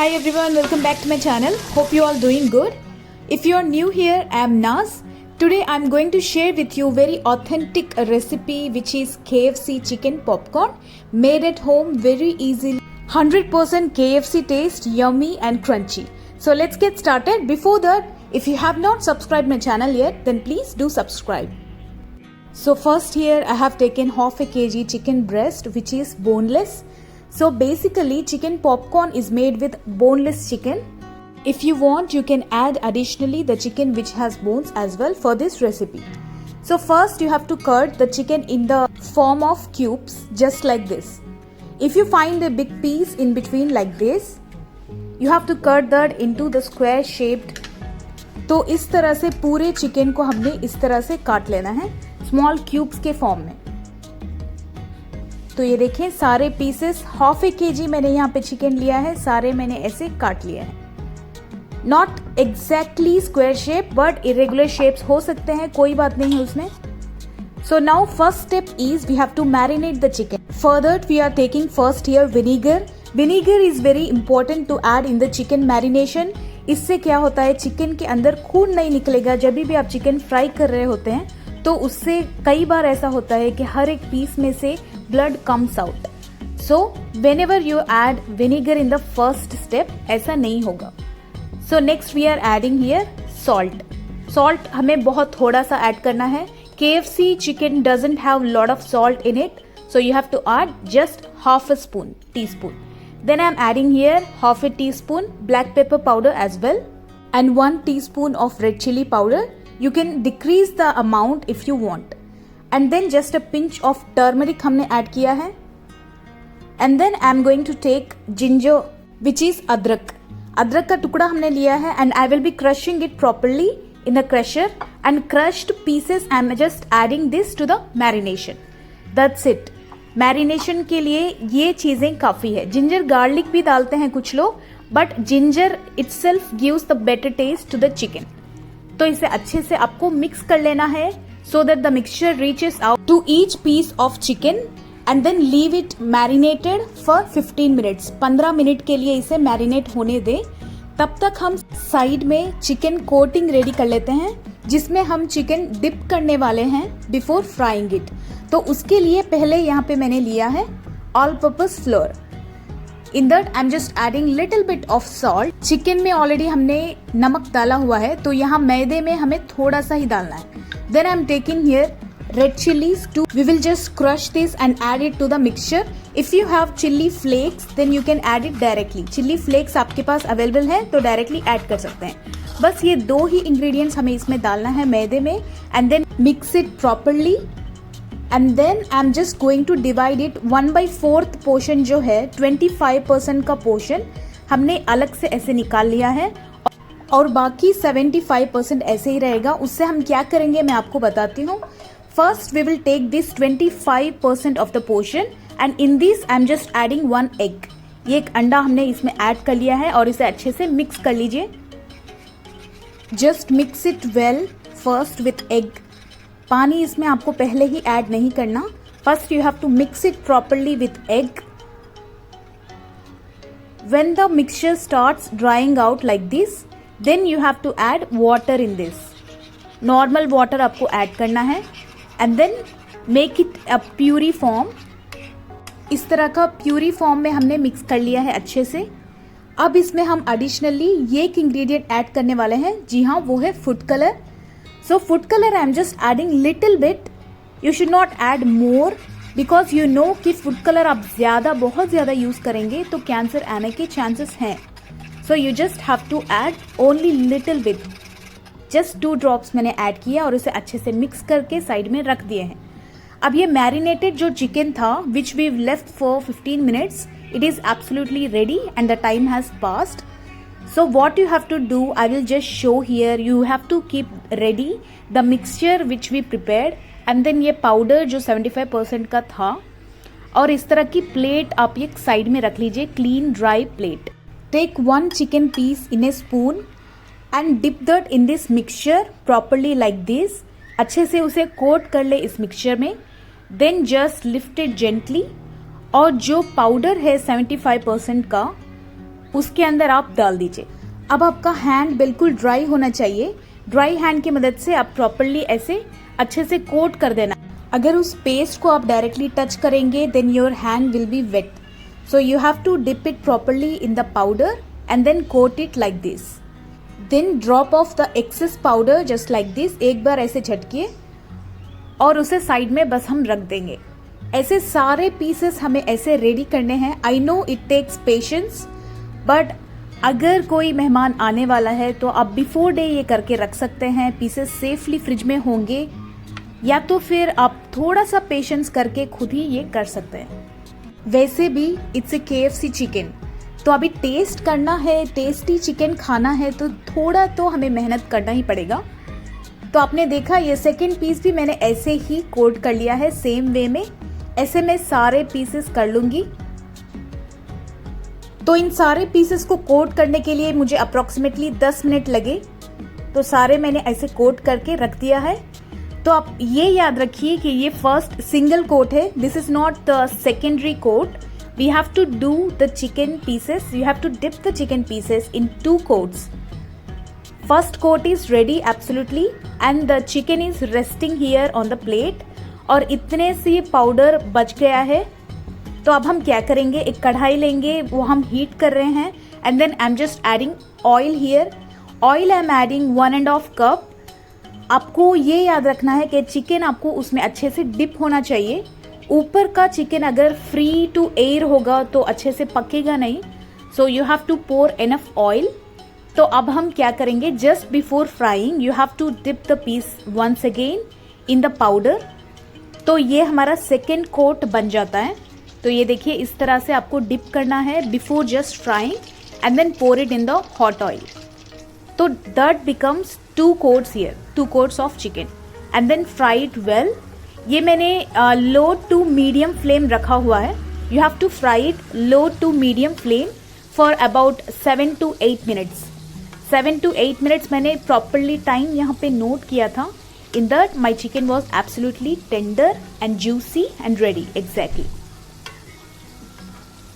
Hi everyone, welcome back to my channel. Hope you all doing good. If you are new here, I am Naz. Today I am going to share with you very authentic recipe which is KFC chicken popcorn made at home very easily. 100% KFC taste, yummy and crunchy. So let's get started. Before that, if you have not subscribed my channel yet, then please do subscribe. So first here I have taken half a kg chicken breast which is boneless. So basically chicken popcorn is made with boneless chicken. If you want, you can add additionally the chicken which has bones as well for this recipe. So first you have to cut the chicken in the form of cubes just like this. If you find a big piece in between like this, you have to cut that into the square shaped. तो इस तरह से पूरे chicken को हमने इस तरह से काट लेना है स्मॉल क्यूब्स के फॉर्म में। तो ये देखें सारे पीसेस हाफ ए केजी मैंने यहाँ पे चिकन लिया है, सारे मैंने ऐसे काट लिया है। Not exactly square shape but irregular shapes हो सकते हैं, कोई बात नहीं है उसमें। So now first step is we have to marinate the chicken. For that we are taking first here vinegar. Vinegar is very important to add in the chicken marination. इससे क्या होता है, चिकन के अंदर खून नहीं निकलेगा। जब भी आप चिकन फ्राई कर रहे होते हैं तो उससे कई बार ऐसा होता है कि हर एक पीस में से blood comes out. So whenever you add vinegar in the first step, ऐसा नहीं होगा। So next we are adding here salt. Salt हमें बहुत थोड़ा सा ऐड करना है। KFC chicken doesn't have lot of salt in it, so you have to add just half a teaspoon. Then I am adding here half a teaspoon black pepper powder as well and 1 teaspoon of red chili powder. You can decrease the amount if you want. And then just a pinch of turmeric हमने add किया है। And then I am going to take ginger which is अदरक। अदरक का टुकड़ा हमने लिया है and I will be crushing it properly in the crusher and crushed pieces I am just adding this to the marination. That's it. Marination के लिए ये चीजें काफी है। जिंजर गार्लिक भी डालते हैं कुछ लोग, but ginger itself gives the better taste to the chicken. तो इसे अच्छे से आपको मिक्स कर लेना है so that the mixture reaches out to each piece of chicken and then leave it marinated for 15 minutes. 15 minute के लिए इसे मैरिनेट होने दें। तब तक हम साइड में चिकन कोटिंग रेडी कर लेते हैं जिसमें हम चिकन डिप करने वाले हैं बिफोर फ्राइंग इट। तो उसके लिए पहले यहाँ पे मैंने लिया है all purpose floor. In that I'm just adding little bit of salt. Chicken में ऑलरेडी हमने नमक डाला हुआ है तो यहाँ मैदे में हमें थोड़ा सा ही डालना है। Then I'm taking here red chilies too. We will just crush this and add it to the mixture. If you have chili flakes then you can add it directly. Chili flakes आपके पास available है तो directly add कर सकते हैं। बस ये दो ही ingredients हमें इसमें डालना है मैदे में and then mix it properly. And then I'm just going to divide it 1/4 portion जो है 25% का पोर्शन हमने अलग से ऐसे निकाल लिया है और बाकी 75% ऐसे ही रहेगा। उससे हम क्या करेंगे मैं आपको बताती हूँ। First we will take this 25% of the portion and in this I am just adding 1 egg. ये एक अंडा हमने इसमें ऐड कर लिया है और इसे अच्छे से मिक्स कर लीजिए। Just mix it well first with egg. पानी इसमें आपको पहले ही ऐड नहीं करना। First you have to mix it properly with egg. When the mixture starts drying out like this, then you have to add water in this. Normal water आपको add करना है and then make it a puree form. इस तरह का puree form में हमने mix कर लिया है अच्छे से। अब इसमें हम एडिशनली ये एक इंग्रेडिएंट ऐड करने वाले हैं। जी हाँ, वो है food colour. So food color I am just adding little bit. You should not add more because you know कि food color आप बहुत ज़्यादा यूज़ करेंगे तो कैंसर आने के चांसेस हैं। So you just have to add only little bit. Just 2 drops मैंने ऐड किया और इसे अच्छे से मिक्स करके साइड में रख दिए हैं। अब ये मैरिनेटेड जो चिकन था which we left for 15 minutes, it is absolutely ready and the time has passed. So what you have to do, I will just show here. You have to keep ready the mixture which we prepared and then ये powder जो 75% का था और इस तरह की plate आप एक साइड में रख लीजिए, clean dry plate. Take 1 chicken piece in a spoon and dip that in this mixture properly like this. अच्छे से उसे कोट कर ले इस मिक्सचर में। Then just lift it gently और जो पाउडर है 75% का उसके अंदर आप डाल दीजिए। अब आपका हैंड बिल्कुल ड्राई होना चाहिए। ड्राई हैंड की मदद से आप प्रॉपरली ऐसे अच्छे से कोट कर देना। अगर उस पेस्ट को आप डायरेक्टली टच करेंगे then your hand will be wet, so you have to dip it properly in the powder and then coat it like this. Then drop off the excess powder just like this. एक बार ऐसे झटकिए और उसे side में बस हम रख देंगे। ऐसे सारे पीसेस हमें ऐसे रेडी करने हैं। I know it takes patience, but अगर कोई मेहमान आने वाला है तो आप बिफोर डे ये करके रख सकते हैं। पीसेस सेफली फ्रिज में होंगे, या तो फिर आप थोड़ा सा पेशेंस करके खुद ही ये कर सकते हैं। वैसे भी इट्स ए KFC चिकन, तो अभी टेस्ट करना है, टेस्टी चिकन खाना है तो थोड़ा तो हमें मेहनत करना ही पड़ेगा। तो आपने देखा ये सेकेंड पीस भी मैंने ऐसे ही कोट कर लिया है सेम वे में। ऐसे मैं सारे पीसेस कर लूंगी। तो इन सारे पीसेस को कोट करने के लिए मुझे अप्रोक्सीमेटली 10 मिनट लगे। तो सारे मैंने ऐसे कोट करके रख दिया है। तो आप ये याद रखिए कि ये फर्स्ट सिंगल कोट है, this is not the secondary coat. We have to do the chicken pieces, you have to dip the chicken pieces in 2 coats. First coat is ready absolutely and the chicken is resting here on the plate. और इतने से ये powder बच गया है। तो अब हम क्या करेंगे, एक कढ़ाई लेंगे, वो हम हीट कर रहे हैं and then I am just adding oil here. Oil I am adding 1.5 cup। आपको ये याद रखना है कि चिकन आपको उसमें अच्छे से डिप होना चाहिए। ऊपर का चिकन अगर फ्री टू एयर होगा तो अच्छे से पकेगा नहीं, so you have to pour enough oil. तो अब हम क्या करेंगे, just before frying you have to dip the piece once again in the powder. तो ये हमारा सेकेंड कोट बन जाता है। तो ये देखिए इस तरह से आपको डिप करना है before just frying and then pour it in the hot oil. तो that becomes 2 coats here, 2 coats of chicken and then fry it well। ये मैंने लो टू मीडियम फ्लेम रखा हुआ है। You have to fry it low to medium flame for about 7 to 8 minutes। 7 to 8 minutes मैंने properly time यहाँ पे note किया था। In that my chicken was absolutely tender and juicy and ready exactly.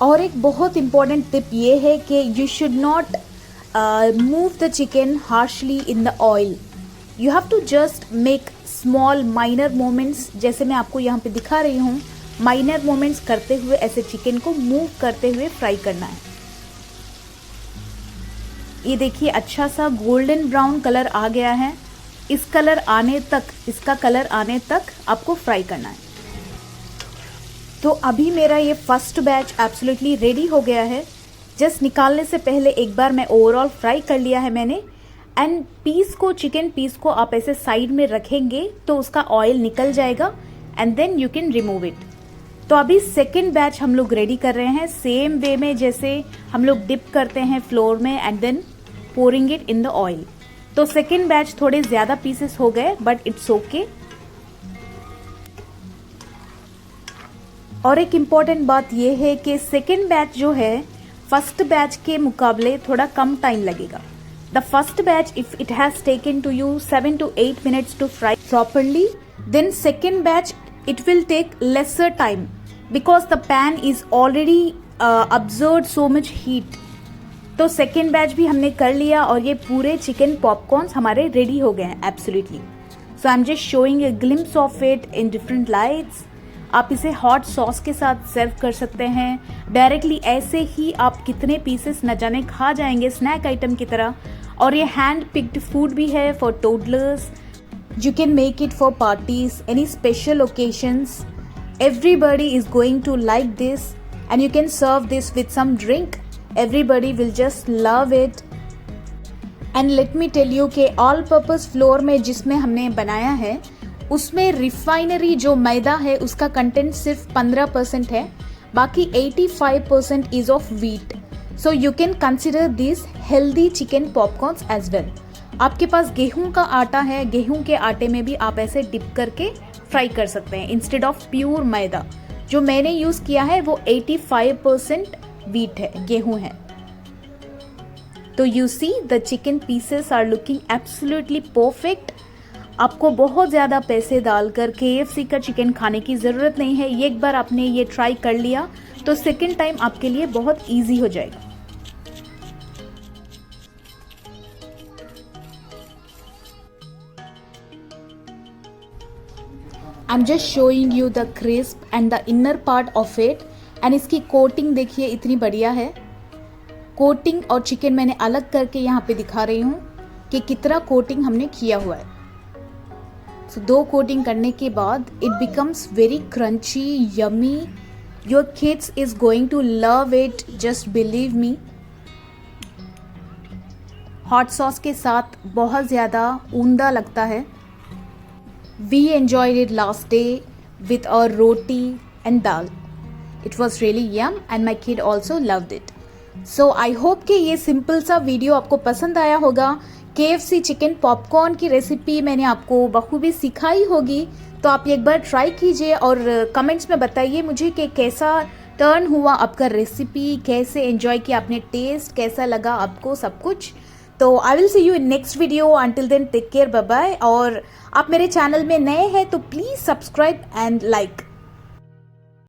और एक बहुत इंपॉर्टेंट टिप ये है कि you should not move the chicken harshly in the oil। You have to just make small minor moments, जैसे मैं आपको यहाँ पे दिखा रही हूँ। minor moments करते हुए ऐसे चिकन को मूव करते हुए फ्राई करना है। ये देखिए अच्छा सा गोल्डन ब्राउन कलर आ गया है। इस कलर आने तक, इसका कलर आने तक आपको फ्राई करना है। तो अभी मेरा ये फर्स्ट बैच एब्सोल्युटली रेडी हो गया है। जस्ट निकालने से पहले एक बार मैं ओवरऑल फ्राई कर लिया है मैंने। एंड पीस को, चिकन पीस को आप ऐसे साइड में रखेंगे तो उसका ऑयल निकल जाएगा and then you can remove it. तो अभी सेकेंड बैच हम लोग रेडी कर रहे हैं सेम वे में जैसे हम लोग डिप करते हैं फ्लोर में and then pouring it in the oil. तो सेकेंड बैच थोड़े ज्यादा पीसेस हो गए बट इट्स ओके। और एक इम्पॉर्टेंट बात यह है कि सेकेंड बैच जो है फर्स्ट बैच के मुकाबले थोड़ा कम टाइम लगेगा। The first batch if it has taken to you 7 to 8 minutes to fry properly, then second batch it will take lesser time because the pan is already absorbed so much heat। तो second batch भी हमने कर लिया और ये पूरे chicken popcorns हमारे ready हो गए हैं absolutely. So I am just showing a glimpse of it in different lights. आप इसे हॉट सॉस के साथ सर्व कर सकते हैं। डायरेक्टली ऐसे ही आप कितने पीसेस न जाने खा जाएंगे स्नैक आइटम की तरह। और ये हैंड पिक्ड फूड भी है for toddlers. You can make it for parties, any special occasions. Everybody is going to like this and you can serve this with some drink. Everybody will just love it. And let me tell you कि all purpose flour में जिसमें हमने बनाया है उसमें refinery जो मैदा है उसका कंटेंट सिर्फ 15% है, बाकी 85% is of wheat. So you can consider this healthy chicken popcorns as well. आपके पास गेहूं का आटा है, गेहूं के आटे में भी आप ऐसे डिप करके फ्राई कर सकते हैं इंस्टेड ऑफ प्योर मैदा। जो मैंने यूज किया है वो 85% व्हीट है, गेहूं है। तो you see the chicken pieces are looking absolutely perfect. आपको बहुत ज़्यादा पैसे डालकर KFC का चिकन खाने की ज़रूरत नहीं है। एक बार आपने ये ट्राई कर लिया तो सेकेंड टाइम आपके लिए बहुत इजी हो जाएगा। आई am just showing you the crisp and the inner part of it. And इसकी कोटिंग देखिए इतनी बढ़िया है। कोटिंग और चिकन मैंने अलग करके यहाँ पे दिखा रही हूँ कि कितना कोटिंग हमने किया हुआ है। सो 2 कोटिंग करने के बाद it becomes very crunchy, yummy. Your kids is going to love it, just believe me. Hot sauce के साथ बहुत ज़्यादा उम्दा लगता है। We enjoyed it last day with our roti and dal. It was really yum and my kid also loved it. So I hope कि ये simple सा वीडियो आपको पसंद आया होगा। KFC चिकन पॉपकॉर्न की रेसिपी मैंने आपको बखूबी सिखाई होगी, तो आप एक बार ट्राई कीजिए और कमेंट्स में बताइए मुझे कि कैसा टर्न हुआ आपका रेसिपी, कैसे एंजॉय किया आपने, टेस्ट कैसा लगा आपको, सब कुछ। तो I will see you in next video. Until then take care, bye bye. और आप मेरे चैनल में नए हैं तो प्लीज़ सब्सक्राइब एंड लाइक।